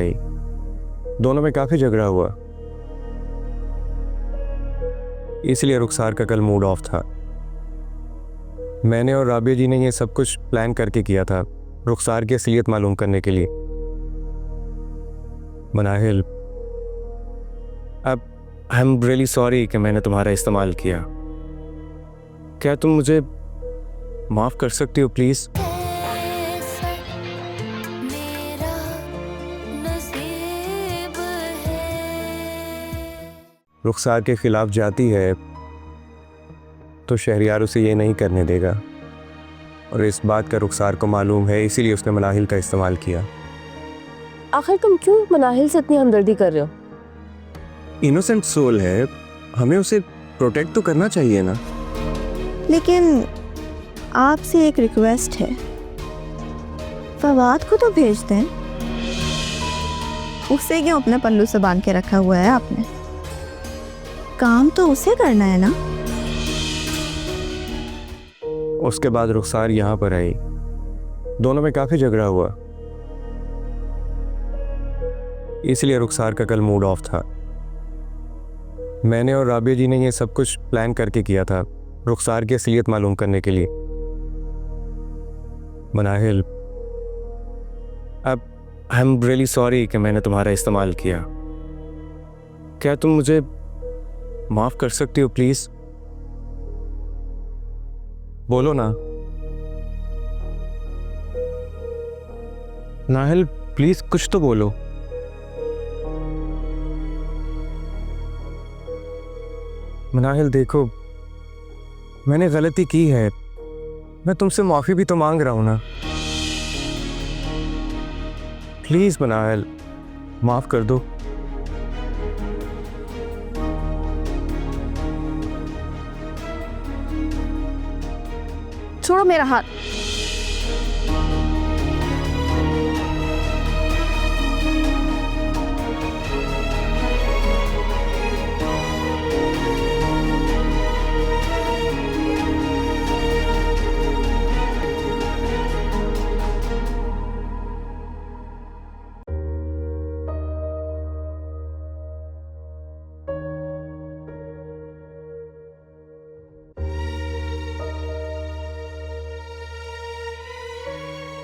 आई। दोनों में काफ़ी झगड़ा हुआ, इसलिए रुखसार का कल मूड ऑफ था। मैंने और राबिया जी ने ये सब कुछ प्लान करके किया था, रुखसार की असलियत मालूम करने के लिए। मनाहिल, अब आई एम रियली सॉरी कि मैंने तुम्हारा इस्तेमाल किया। क्या तुम मुझे माफ़ कर सकती हो प्लीज़? रुखसार के खिलाफ जाती है तो शहरियार उसे ये नहीं करने देगा, और इस बात का रुखसार को मालूम है, इसीलिए उसने मनाहिल का इस्तेमाल किया। आखिर तुम क्यों मनाहिल से इतनी हमदर्दी कर रहे हो? इनोसेंट सोल है, हमें उसे प्रोटेक्ट तो करना चाहिए ना। लेकिन आपसे एक रिक्वेस्ट है, फवाद को तो भेज दें। उसे क्यों अपने पल्लू से बांध के रखा हुआ है आपने? काम तो उसे करना है ना। उसके बाद रुखसार यहाँ पर आई। दोनों में काफ़ी झगड़ा हुआ, इसलिए रुखसार का कल मूड ऑफ था। मैंने और राबिया जी ने ये सब कुछ प्लान करके किया था, रुखसार की असलियत मालूम करने के लिए। मनाहिल, अब आई एम रियली सॉरी कि मैंने तुम्हारा इस्तेमाल किया। क्या तुम मुझे माफ़ कर सकती हो प्लीज़? बोलो ना। नाहिल प्लीज़ कुछ तो बोलो। मनाहिल देखो, मैंने गलती की है, मैं तुमसे माफ़ी भी तो मांग रहा हूं ना। प्लीज़ मनाहिल, माफ़ कर दो। छोड़ो मेरा हाथ।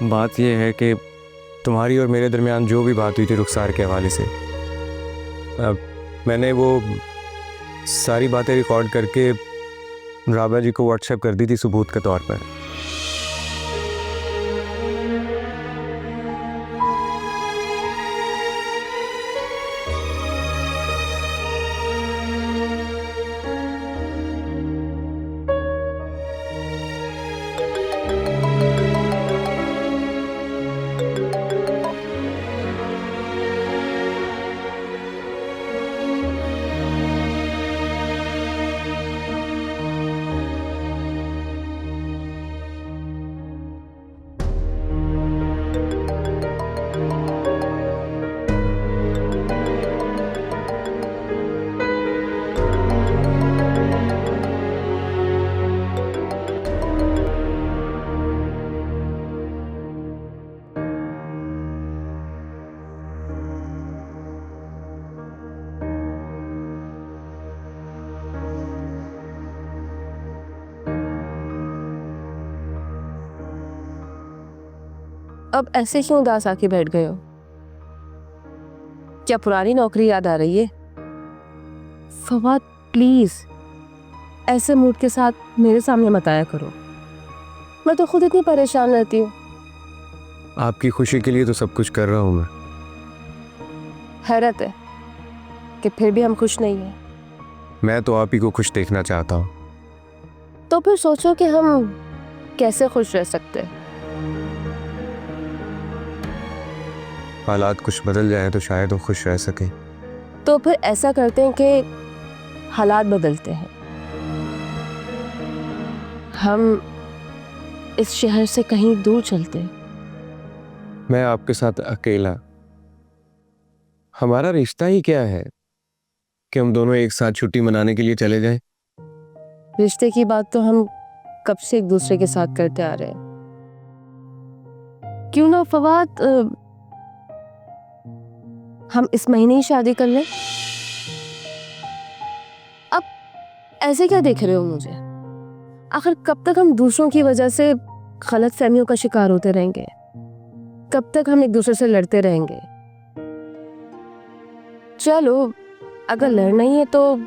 बात यह है कि तुम्हारी और मेरे दरमियान जो भी बात हुई थी रुखसार के हवाले से, अब मैंने वो सारी बातें रिकॉर्ड करके राबिया जी को व्हाट्सएप कर दी थी सबूत के तौर पर। अब ऐसे क्यों उदास आके बैठ गए हो? क्या पुरानी नौकरी याद आ रही है? फवाद प्लीज ऐसे मूड के साथ मेरे सामने मत आया करो, मैं तो खुद इतनी परेशान रहती हूँ। आपकी खुशी के लिए तो सब कुछ कर रहा हूं मैं। हैरत है कि फिर भी हम खुश नहीं हैं। मैं तो आप ही को खुश देखना चाहता हूं। तो फिर सोचो कि हम कैसे खुश रह सकते हैं। हालात कुछ बदल जाए तो शायद वो खुश रह सके। तो फिर ऐसा करते हैं कि हालात बदलते हैं, हम इस शहर से कहीं दूर चलते हैं। मैं आपके साथ अकेला, हमारा रिश्ता ही क्या है कि हम दोनों एक साथ छुट्टी मनाने के लिए चले जाएं? रिश्ते की बात तो हम कब से एक दूसरे के साथ करते आ रहे हैं। क्यों ना फवाद, हम इस महीने ही शादी कर लें। अब ऐसे क्या देख रहे हो मुझे? आखिर कब तक हम दूसरों की वजह से गलत फहमियों का शिकार होते रहेंगे? कब तक हम एक दूसरे से लड़ते रहेंगे? चलो, अगर लड़ना ही है तो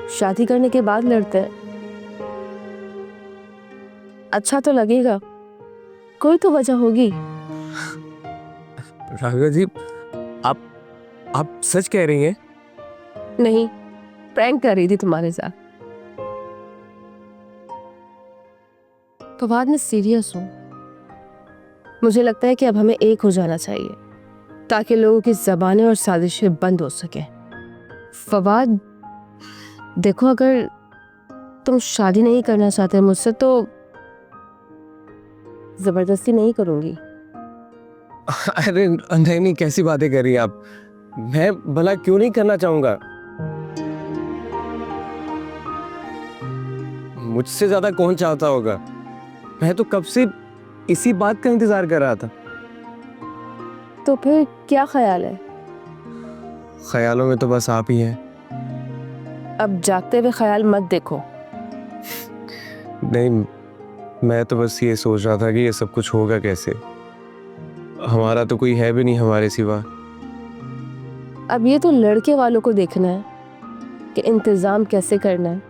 शादी करने के बाद लड़ते हैं। अच्छा तो लगेगा, कोई तो वजह होगी। राघव जी, आप सच कह रही हैं? नहीं, प्रैंक कर रही थी तुम्हारे साथ। फवाद, मैं सीरियस हूँ। मुझे लगता है कि अब हमें एक हो जाना चाहिए ताकि लोगों की ज़बानें और साजिशें बंद हो सकें। फवाद, देखो, अगर तुम शादी नहीं करना चाहते मुझसे तो जबरदस्ती नहीं करूंगी। अरे नहीं नहीं, कैसी बातें कर रही हैं आप? मैं भला क्यों नहीं करना चाहूंगा? मुझसे ज्यादा कौन चाहता होगा? मैं तो कब से इसी बात का इंतजार कर रहा था। तो फिर क्या ख्याल है? ख्यालों में तो बस आप ही हैं। अब जागते हुए ख्याल मत देखो। नहीं, मैं तो बस ये सोच रहा था कि ये सब कुछ होगा कैसे। हमारा तो कोई है भी नहीं हमारे सिवा। अब ये तो लड़के वालों को देखना है कि इंतजाम कैसे करना है।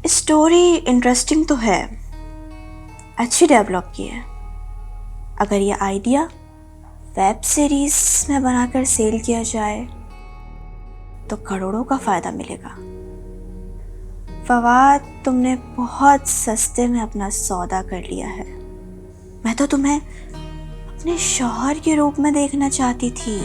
स्टोरी इंटरेस्टिंग तो है, अच्छी डेवलप की है। अगर ये आइडिया वेब सीरीज में बनाकर सेल किया जाए तो करोड़ों का फ़ायदा मिलेगा। फवाद, तुमने बहुत सस्ते में अपना सौदा कर लिया है। मैं तो तुम्हें अपने शौहर के रूप में देखना चाहती थी।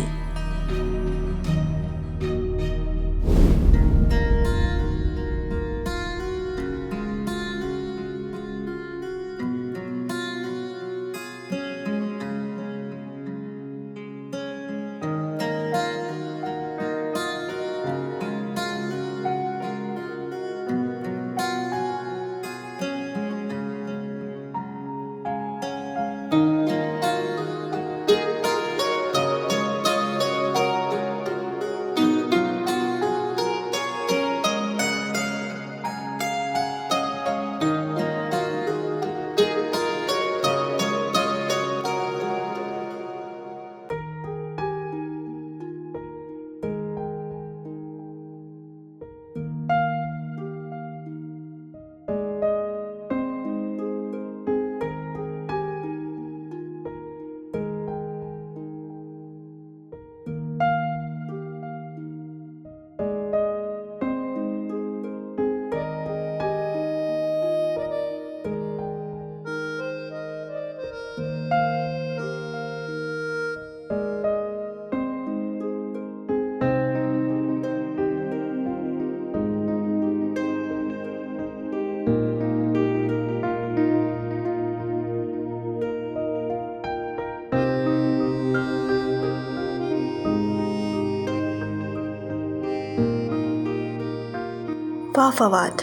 वाह फवाद,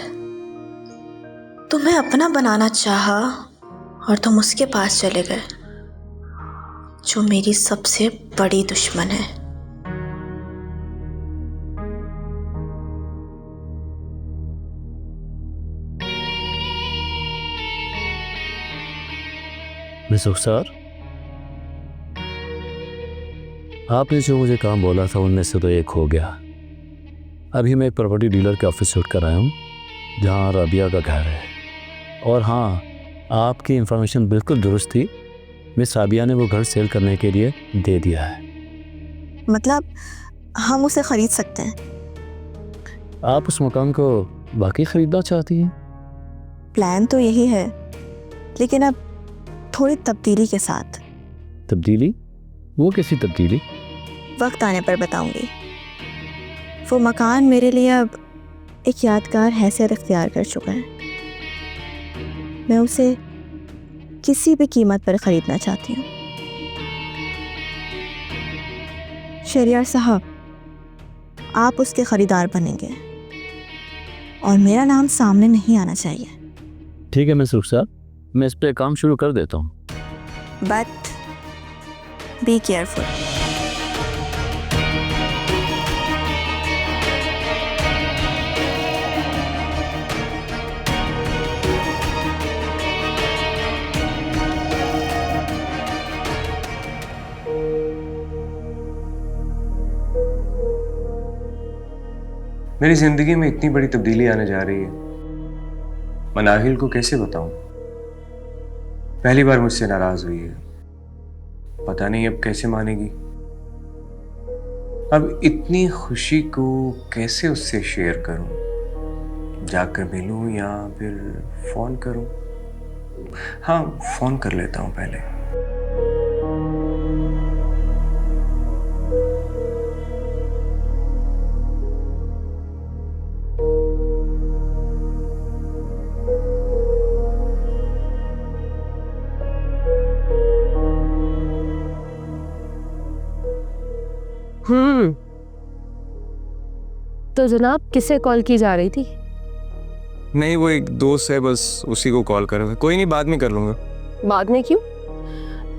तुम्हें अपना बनाना चाहा और तुम उसके पास चले गए जो मेरी सबसे बड़ी दुश्मन है। मिस रुखसार, आपने जो मुझे काम बोला था उनमें से तो एक हो गया। अभी मैं एक प्रॉपर्टी डीलर के ऑफिस से उठकर आया हूँ जहाँ रबिया का घर है। और हाँ, आपकी इंफॉर्मेशन बिल्कुल दुरुस्त थी। मिस राबिया ने वो घर सेल करने के लिए दे दिया है। मतलब हम उसे खरीद सकते हैं? आप उस मकान को वाकई ख़रीदना चाहती हैं? प्लान तो यही है, लेकिन अब थोड़ी तब्दीली के साथ। तब्दीली? वो कैसी तब्दीली? वक्त आने पर बताऊंगी। वो मकान मेरे लिए अब एक यादगार हैसियत इख्तियार कर चुका है। मैं उसे किसी भी कीमत पर ख़रीदना चाहती हूँ। शहरियार साहब, आप उसके ख़रीदार बनेंगे और मेरा नाम सामने नहीं आना चाहिए। ठीक है मिस रुखसार, मैं इस पे काम शुरू कर देता हूँ। But be careful. मेरी जिंदगी में इतनी बड़ी तब्दीली आने जा रही है, मनाहिल को कैसे बताऊं? पहली बार मुझसे नाराज हुई है, पता नहीं अब कैसे मानेगी। अब इतनी खुशी को कैसे उससे शेयर करूं? जाकर मिलूं या फिर फोन करूं? हाँ, फोन कर लेता हूं पहले। तो जनाब किसे कॉल की जा रही थी? नहीं, वो एक दोस्त है, बस उसी को कॉल करो। कोई नहीं, बाद में कर लूंगा। बाद में क्यों?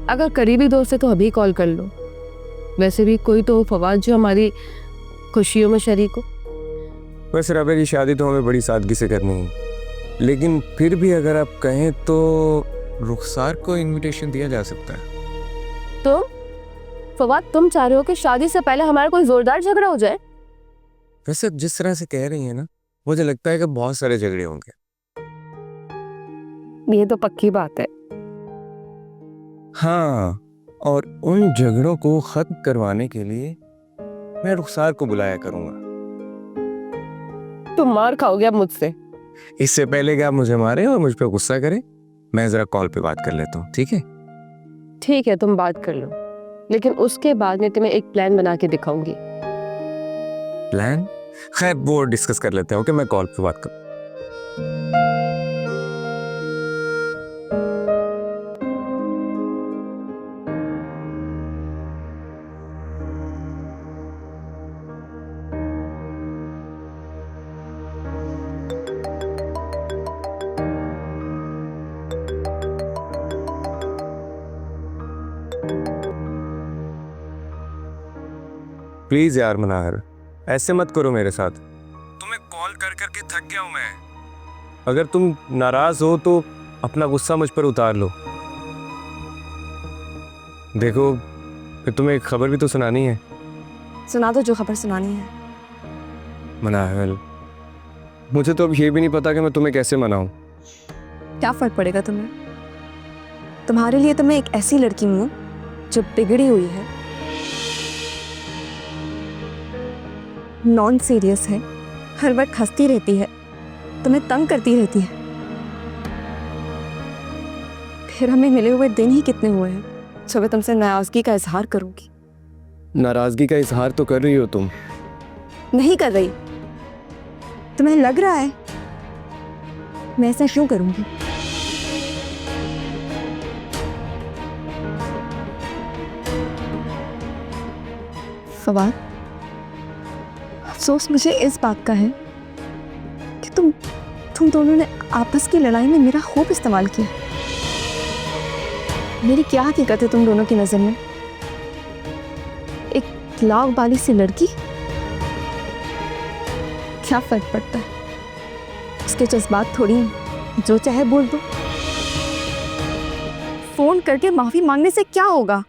अगर करीबी दोस्त है तो अभी कॉल कर लो। वैसे भी कोई तो फवाद जो हमारी खुशियों में शरीक हो। वैसे रबिया की शादी तो हमें बड़ी सादगी से करनी है, लेकिन फिर भी अगर आप कहें तो रुखसार को इनविटेशन दिया जा सकता है। तो फवाद, तुम चाह रहे हो कि शादी से पहले हमारा कोई जोरदार झगड़ा हो जाए? वैसे जिस तरह से कह रही है ना, मुझे लगता है कि बहुत सारे झगड़े होंगे। ये तो पक्की बात है। हाँ, और उन झगड़ों को खत्म करवाने के लिए मैं रुखसार को बुलाया करूंगा। तुम मार खाओगे अब मुझसे। इससे पहले कि आप मुझे मारे और मुझ पे गुस्सा करें, मैं जरा कॉल पे बात कर लेता हूँ, ठीक है? ठीक है, तुम बात कर लो, लेकिन उसके बाद मैं तुम्हें एक प्लान बना के दिखाऊंगी। प्लान? खैर, वो डिस्कस कर लेते हैं। ओके, मैं कॉल पे बात कर। प्लीज यार मनाहर, ऐसे मत करो मेरे साथ। तुम्हें कॉल कर करके थक गया हूं मैं। अगर तुम नाराज हो तो अपना गुस्सा मुझ पर उतार लो। देखो, फिर तुम्हें एक खबर भी तो सुनानी है। सुना दो जो खबर सुनानी है। मनाहर, मुझे तो अब ये भी नहीं पता कि मैं तुम्हें कैसे मनाऊं। क्या फ़र्क पड़ेगा तुम्हें? तुम्हारे लिए तो मैं एक ऐसी लड़की हूँ जो बिगड़ी हुई है, नॉन सीरियस है, हर वक्त हंसती रहती है, तुम्हें तंग करती रहती है। फिर हमें मिले हुए दिन ही कितने हुए हैं जो मैं तुमसे नाराज़गी का इजहार करूंगी। नाराजगी का इजहार तो कर रही हो तुम। नहीं कर रही। तुम्हें लग रहा है मैं ऐसा क्यों करूंगी? फवाद, अफसोस मुझे इस बात का है कि तुम दोनों ने आपस की लड़ाई में मेरा खूब इस्तेमाल किया। मेरी क्या हकीकत है तुम दोनों की नज़र में? एक लाव बाली सी लड़की, क्या फर्क पड़ता है? उसके जज्बात थोड़ी हैं, जो चाहे बोल दो। फोन करके माफी मांगने से क्या होगा?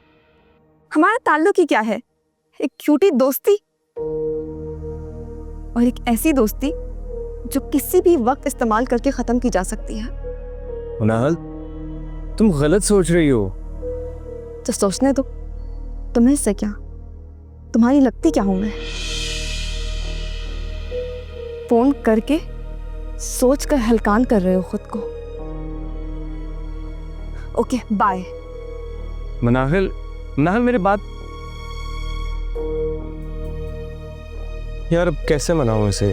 हमारा ताल्लुक ही क्या है? एक क्यूटी दोस्ती, और एक ऐसी दोस्ती जो किसी भी वक्त इस्तेमाल करके खत्म की जा सकती है। मुनाहल, तुम गलत सोच रही हो। तो सोचने दो, तुम्हें से क्या? तुम्हारी लगती क्या हूं मैं? फोन करके सोच कर हलकान कर रहे हो खुद को। Okay, bye. मुनाहल, मुनाहल, मेरी बात। यार अब कैसे मनाऊं इसे?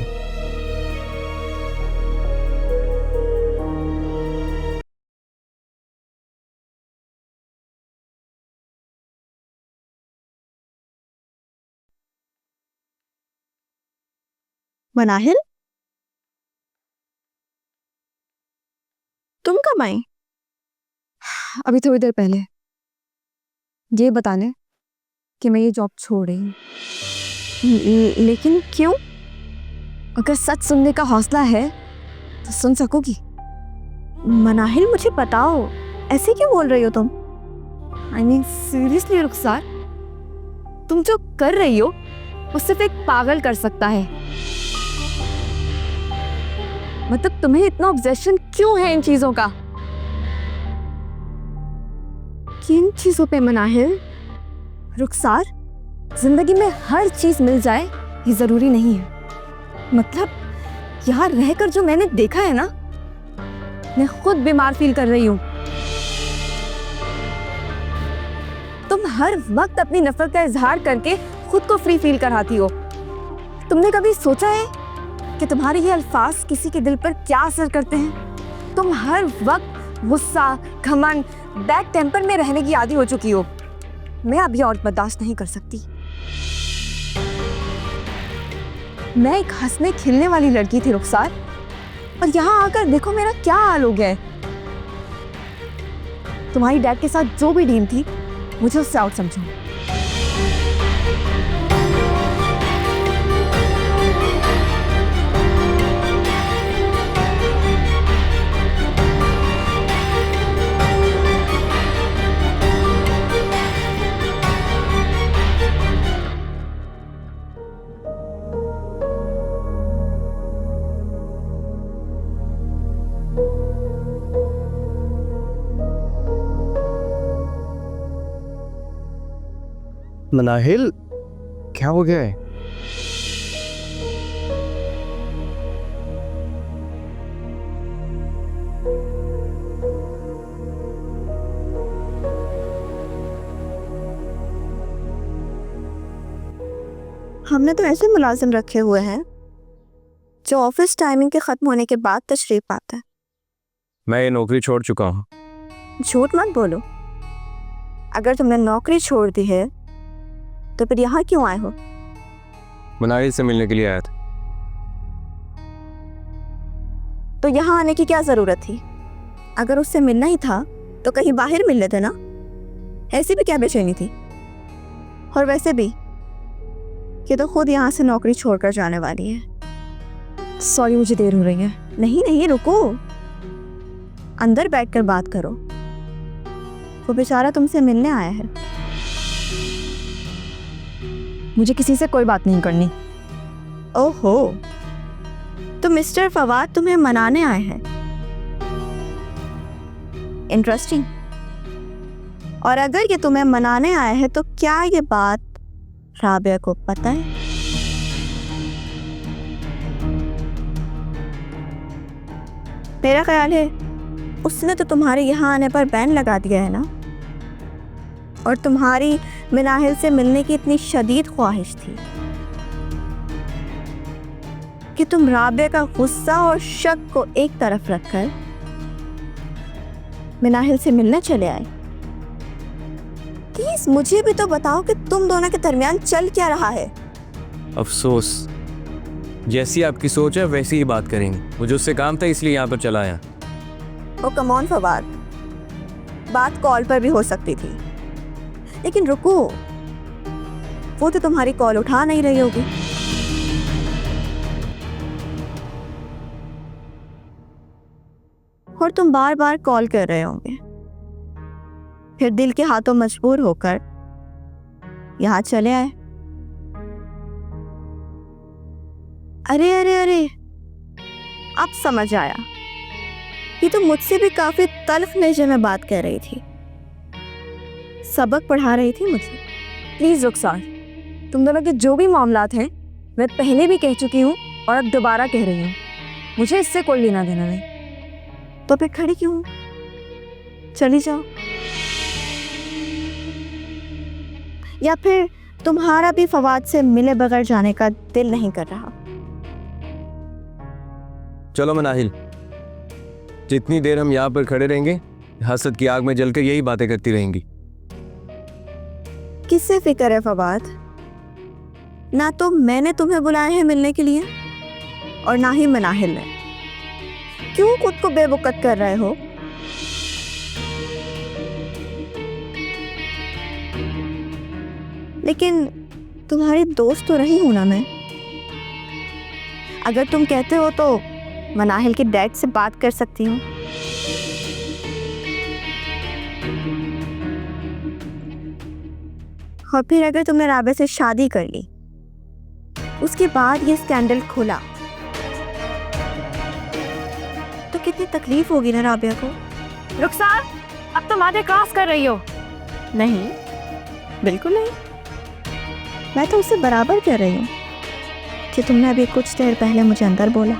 मनाहिल, तुम कब आई? अभी थोड़ी देर पहले, ये बताने कि मैं ये जॉब छोड़ रही हूँ। लेकिन क्यों? अगर सच सुनने का हौसला है तो सुन सकोगी। मनाहिल, मुझे बताओ, ऐसे क्यों बोल रही हो तुम? आई मीन सीरियसली रुखसार, तुम जो कर रही हो वो सिर्फ एक पागल कर सकता है। मतलब तुम्हें इतना ऑब्सेशन क्यों है इन चीजों का? किन चीजों पे मनाहिल? रुखसार, जिंदगी में हर चीज मिल जाए ये जरूरी नहीं है। मतलब यहाँ रहकर जो मैंने देखा है ना, मैं खुद बीमार फील कर रही हूँ। तुम हर वक्त अपनी नफरत का इजहार करके खुद को फ्री फील कराती हो। तुमने कभी सोचा है कि तुम्हारे ये अल्फाज किसी के दिल पर क्या असर करते हैं? तुम हर वक्त गुस्सा, घमंड, बैड टेम्पर में रहने की आदी हो चुकी हो। मैं अभी और बर्दाश्त नहीं कर सकती। मैं एक हंसने खिलने वाली लड़की थी रुखसार, और यहाँ आकर देखो मेरा क्या हाल हो गया है। तुम्हारी डैड के साथ जो भी डील थी, मुझे उससे आउट समझो। मनाहिल, क्या हो गया है? हमने तो ऐसे मुलाजिम रखे हुए हैं जो ऑफिस टाइमिंग के खत्म होने के बाद तशरीफ आता है। मैं ये नौकरी छोड़ चुका हूँ। झूठ मत बोलो। अगर तुमने नौकरी छोड़ दी है तो फिर यहाँ क्यों आए हो? मनाहिल से मिलने के लिए आया था। तो यहाँ आने की क्या जरूरत थी? अगर उससे मिलना ही था तो कहीं बाहर मिल लेते ना। ऐसी भी क्या बेचैनी थी? और वैसे भी ये तो खुद यहाँ से नौकरी छोड़कर जाने वाली है। सॉरी, मुझे देर हो रही है। नहीं नहीं, रुको, अंदर बैठकर बात करो। वो बेचारा तुमसे मिलने आया है। मुझे किसी से कोई बात नहीं करनी। ओहो, तो मिस्टर फवाद तुम्हें मनाने आए हैं। इंटरेस्टिंग। और अगर ये तुम्हें मनाने आए हैं तो क्या ये बात राबिया को पता है? मेरा ख्याल है उसने तो तुम्हारे यहाँ आने पर बैन लगा दिया है ना। और तुम्हारी मनाहिल से मिलने की इतनी शदीद ख्वाहिश थी कि तुम राबिया का गुस्सा और शक को एक तरफ रखकर मनाहिल से मिलने चले आए। प्लीज मुझे भी तो बताओ कि तुम दोनों के दरमियान चल क्या रहा है। अफसोस, जैसी आपकी सोच है वैसी ही बात करेंगे। मुझे उससे काम था इसलिए यहाँ पर चला आया। ओ कम ऑन फवाद, बात कॉल पर भी हो सकती थी। लेकिन रुको, वो तो तुम्हारी कॉल उठा नहीं रही होगी। और तुम बार बार कॉल कर रहे होंगे। फिर दिल के हाथों मजबूर होकर यहाँ चले आए। अरे अरे अरे, अब समझ आया। ये तो मुझसे भी काफी तल्ख लहजे में बात कर रही थी, सबक पढ़ा रही थी मुझे। प्लीज रुखसार, तुम दोनों के जो भी मामलात हैं मैं पहले भी कह चुकी हूँ और अब दोबारा कह रही हूँ। मुझे इससे कोई लेना देना नहीं। तो फिर खड़ी क्यों हो? चली जाओ, या फिर तुम्हारा भी फवाद से मिले बगैर जाने का दिल नहीं कर रहा। चलो मनाहिल, जितनी देर हम यहाँ पर खड़े रहेंगे हसद की आग में जलकर यही बातें करती रहेंगी। किससे फिक्र है फवाद? ना तो मैंने तुम्हें बुलाया है मिलने के लिए और ना ही मनाहिल ने। क्यों खुद को बेवकूफ कर रहे हो? लेकिन तुम्हारी दोस्त तो रही हूं ना मैं। अगर तुम कहते हो तो मनाहिल के डैड से बात कर सकती हूँ। और फिर अगर तुमने राबे से शादी कर ली, उसके बाद ये स्कैंडल खुला, तो कितनी तकलीफ होगी ना राबिया को। रुखसार, अब तुम आधे क्रॉस कर रही हो। नहीं, बिल्कुल नहीं। मैं तो उससे बराबर कह रही हूँ कि तुमने अभी कुछ देर पहले मुझे अंदर बोला।